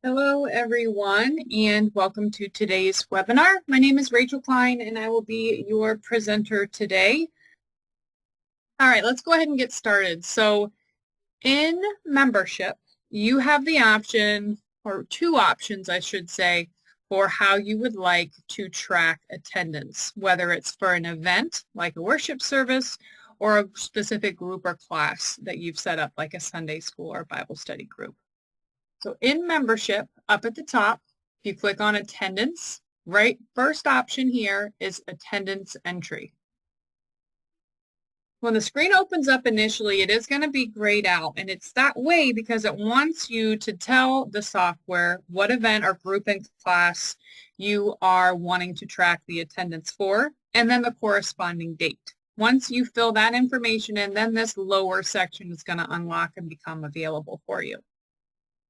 Hello, everyone, and welcome to today's webinar. My name is Rachel Klein, and I will be your presenter today. All right, let's go ahead and get started. So in membership, you have the option, or two options, I should say, for how you would like to track attendance, whether it's for an event like a worship service or a specific group or class that you've set up, like a Sunday school or Bible study group. So in membership, up at the top, if you click on attendance, right, first option here is attendance entry. When the screen opens up initially, it is going to be grayed out, and it's that way because it wants you to tell the software what event or group and class you are wanting to track the attendance for, and then the corresponding date. Once you fill that information in, then this lower section is going to unlock and become available for you.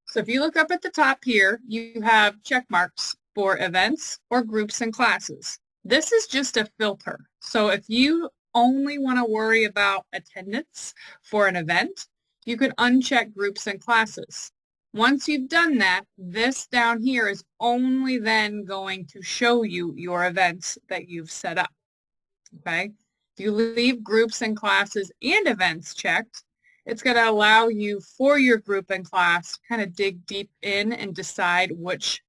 So if you look up at the top here, you have check marks for events or groups and classes. This is just a filter. So if you only want to worry about attendance for an event, you could uncheck groups and classes. Once you've done that, this down here is only then going to show you your events that you've set up. Okay? If you leave groups and classes and events checked, it's going to allow you for your group and class kind of dig deep in and decide which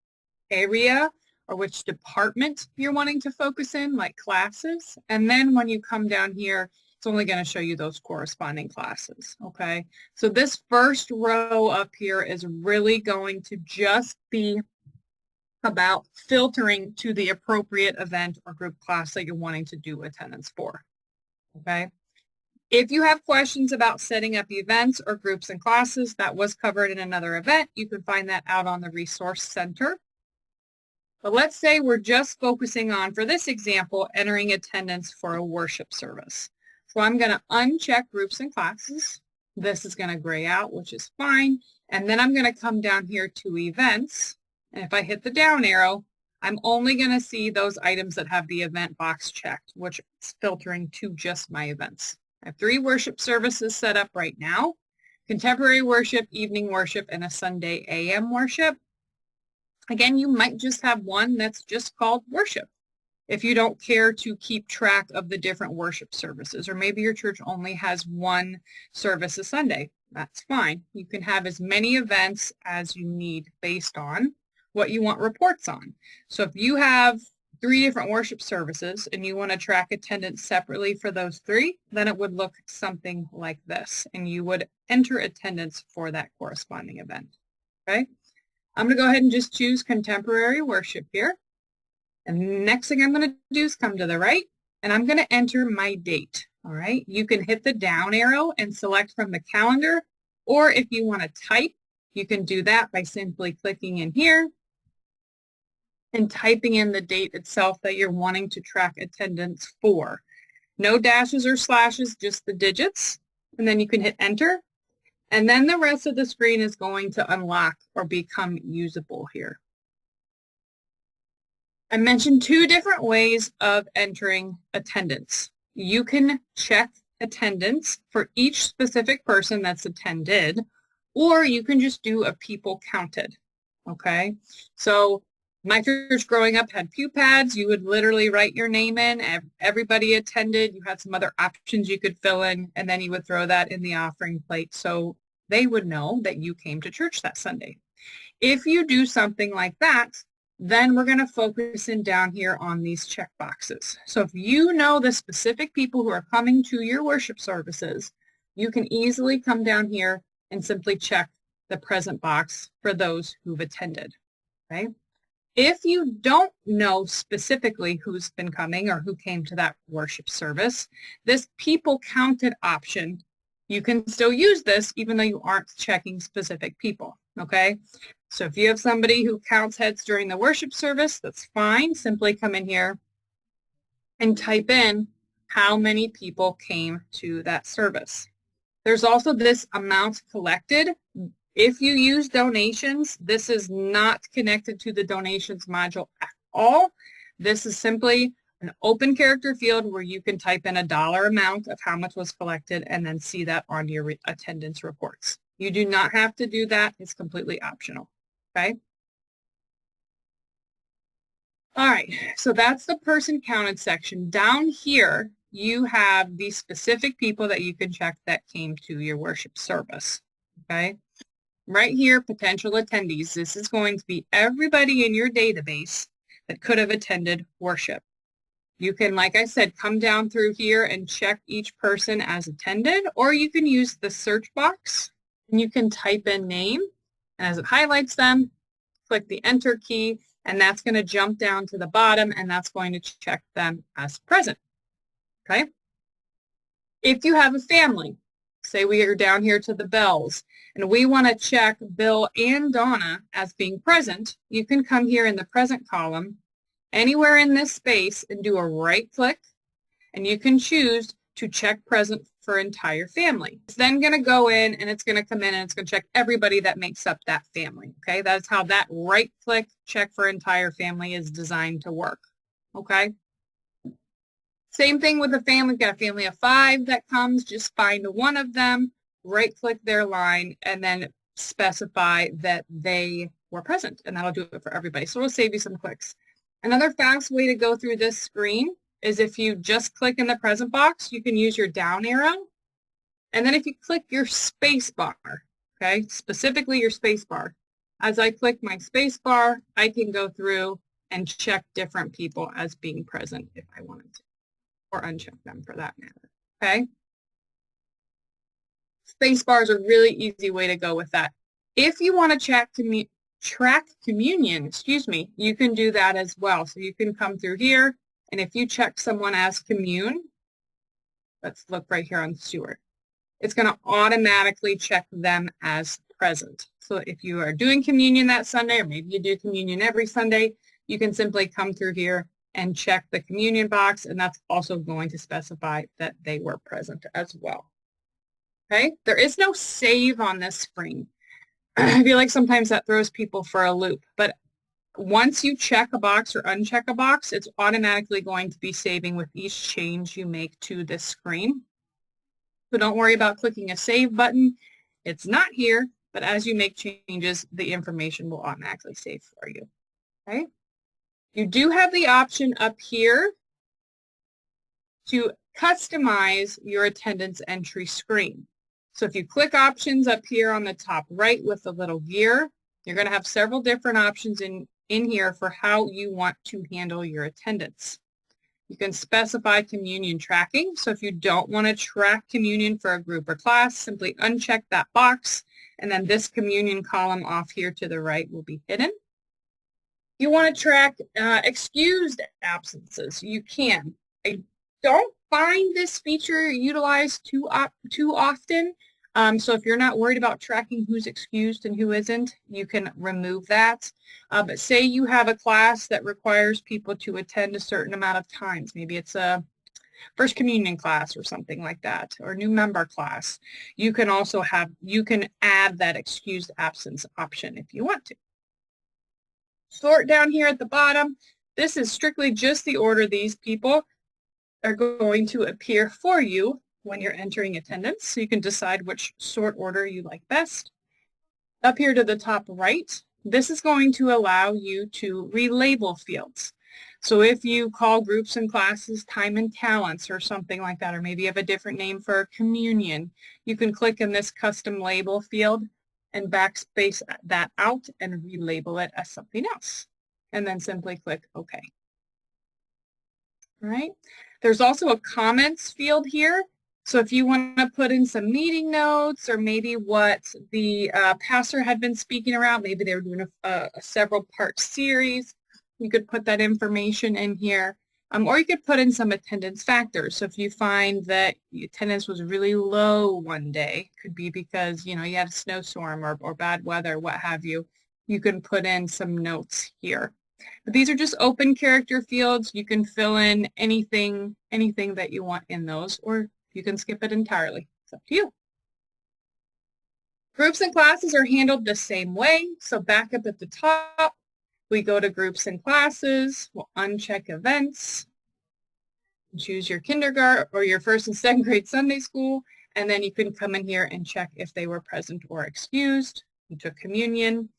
area or which department you're wanting to focus in, like classes. And then when you come down here, it's only going to show you those corresponding classes, okay? So this first row up here is really going to just be about filtering to the appropriate event or group class that you're wanting to do attendance for, okay? If you have questions about setting up events or groups and classes, that was covered in another event. You can find that out on the Resource Center. But let's say we're just focusing on, for this example, entering attendance for a worship service. So I'm going to uncheck groups and classes. This is going to gray out, which is fine. And then I'm going to come down here to events. And if I hit the down arrow, I'm only going to see those items that have the event box checked, which is filtering to just my events. I have 3 worship services set up right now: contemporary worship, evening worship, and a Sunday AM worship. Again, you might just have one that's just called worship if you don't care to keep track of the different worship services, or maybe your church only has one service a Sunday. That's fine. You can have as many events as you need based on what you want reports on. So if you have 3 different worship services and you want to track attendance separately for those 3, then it would look something like this, and you would enter attendance for that corresponding event. Okay? I'm going to go ahead and just choose contemporary worship here. And the next thing I'm going to do is come to the right, and I'm going to enter my date. All right? You can hit the down arrow and select from the calendar, or if you want to type, you can do that by simply clicking in here and typing in the date itself that you're wanting to track attendance for. No dashes or slashes, just the digits. And then you can hit enter. And then the rest of the screen is going to unlock or become usable here. I mentioned 2 different ways of entering attendance. You can check attendance for each specific person that's attended, or you can just do a people counted. Okay, so my church growing up had pew pads. You would literally write your name in. Everybody attended. You had some other options you could fill in, and then you would throw that in the offering plate so they would know that you came to church that Sunday. If you do something like that, then we're going to focus in down here on these check boxes. So if you know the specific people who are coming to your worship services, you can easily come down here and simply check the present box for those who've attended. Okay? If you don't know specifically who's been coming or who came to that worship service, this people counted option, you can still use this even though you aren't checking specific people, okay? So if you have somebody who counts heads during the worship service, that's fine. Simply come in here and type in how many people came to that service. There's also this amount collected. If you use donations, this is not connected to the donations module at all. This is simply an open character field where you can type in a dollar amount of how much was collected and then see that on your attendance reports. You do not have to do that. It's completely optional, okay? All right, so that's the person counted section. Down here, you have the specific people that you can check that came to your worship service, okay? Right here, potential attendees. This is going to be everybody in your database that could have attended worship. You can, like I said, come down through here and check each person as attended, or you can use the search box and you can type in name, and as it highlights them, click the enter key, and that's going to jump down to the bottom, and that's going to check them as present, okay? If you have a family, say we are down here to the Bells, and we want to check Bill and Donna as being present, you can come here in the present column, anywhere in this space, and do a right click, and you can choose to check present for entire family. It's then going to go in, and it's going to come in, and it's going to check everybody that makes up that family, okay? That's how that right click check for entire family is designed to work, okay? Same thing with a family. Got a family of 5 that comes, just find one of them, right click their line, and then specify that they were present, and that'll do it for everybody. So it'll save you some clicks. Another fast way to go through this screen is if you just click in the present box, you can use your down arrow. And then if you click your space bar, okay, specifically your space bar, as I click my space bar, I can go through and check different people as being present if I wanted to, or uncheck them for that matter, okay? Space bar is a really easy way to go with that. If you want to track communion, you can do that as well. So you can come through here, and if you check someone as commune, let's look right here on Stewart, it's going to automatically check them as present. So if you are doing communion that Sunday, or maybe you do communion every Sunday, you can simply come through here and check the communion box, and that's also going to specify that they were present as well. Okay, there is no save on this screen. I feel like sometimes that throws people for a loop, but once you check a box or uncheck a box, it's automatically going to be saving with each change you make to this screen. So don't worry about clicking a save button. It's not here, but as you make changes, the information will automatically save for you. Okay? You do have the option up here to customize your attendance entry screen. So if you click options up here on the top right with the little gear, you're going to have several different options in here for how you want to handle your attendance. You can specify communion tracking. So if you don't want to track communion for a group or class, simply uncheck that box, and then this communion column off here to the right will be hidden. You want to track excused absences. You can. I don't find this feature utilized too often. So if you're not worried about tracking who's excused and who isn't, you can remove that. But say you have a class that requires people to attend a certain amount of times. Maybe it's a First Communion class or something like that, or new member class. You can also add that excused absence option if you want to. Sort down here at the bottom. This is strictly just the order these people are going to appear for you when you're entering attendance, so you can decide which sort order you like best. Up here to the top right, this is going to allow you to relabel fields. So if you call groups and classes time and talents or something like that, or maybe you have a different name for communion, you can click in this custom label field and backspace that out and relabel it as something else. And then simply click OK. All right. There's also a comments field here. So if you want to put in some meeting notes, or maybe what the pastor had been speaking around, maybe they were doing a several-part series, you could put that information in here. Or you could put in some attendance factors. So if you find that attendance was really low one day, could be because, you had a snowstorm or bad weather, what have you, you can put in some notes here. But these are just open character fields. You can fill in anything that you want in those, or you can skip it entirely. It's up to you. Groups and classes are handled the same way. So back up at the top, we go to groups and classes. We'll uncheck events, choose your kindergarten or your first and second grade Sunday school, and then you can come in here and check if they were present or excused. You took communion.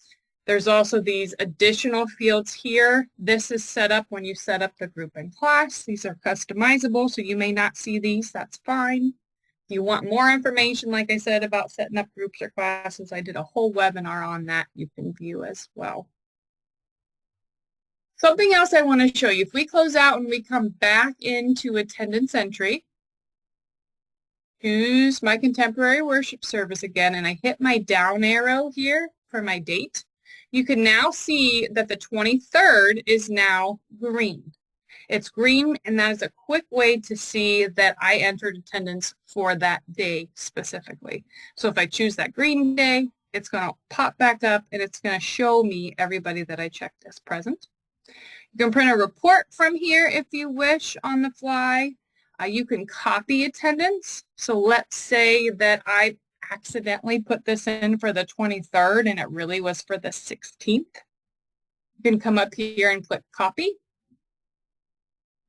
There's also these additional fields here. This is set up when you set up the group and class. These are customizable, so you may not see these. That's fine. If you want more information, like I said, about setting up groups or classes, I did a whole webinar on that you can view as well. Something else I want to show you. If we close out and we come back into attendance entry, choose my contemporary worship service again, and I hit my down arrow here for my date, you can now see that the 23rd is now green. It's green, and that is a quick way to see that I entered attendance for that day specifically. So if I choose that green day, it's going to pop back up, and it's going to show me everybody that I checked as present. You can print a report from here if you wish on the fly. You can copy attendance. So let's say that I accidentally put this in for the 23rd and it really was for the 16th. You can come up here and click copy.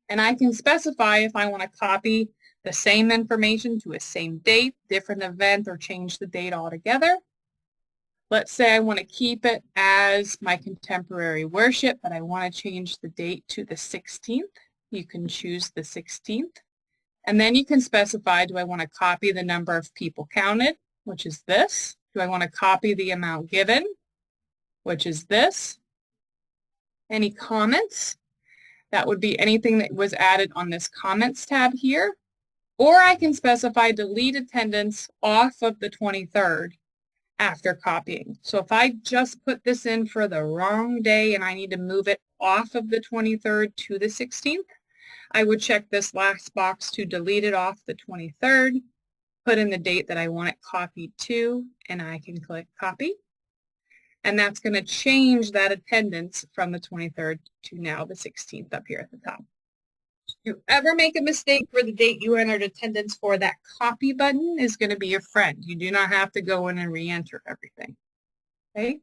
And I can specify if I want to copy the same information to a same date, different event, or change the date altogether. Let's say I want to keep it as my contemporary worship, but I want to change the date to the 16th. You can choose the 16th. And then you can specify, do I want to copy the number of people counted, which is this? Do I want to copy the amount given, which is this? Any comments? That would be anything that was added on this comments tab here. Or I can specify delete attendance off of the 23rd after copying. So if I just put this in for the wrong day and I need to move it off of the 23rd to the 16th, I would check this last box to delete it off the 23rd, put in the date that I want it copied to, and I can click copy. And that's going to change that attendance from the 23rd to now the 16th up here at the top. If you ever make a mistake for the date you entered attendance for, that copy button is going to be your friend. You do not have to go in and re-enter everything. Okay?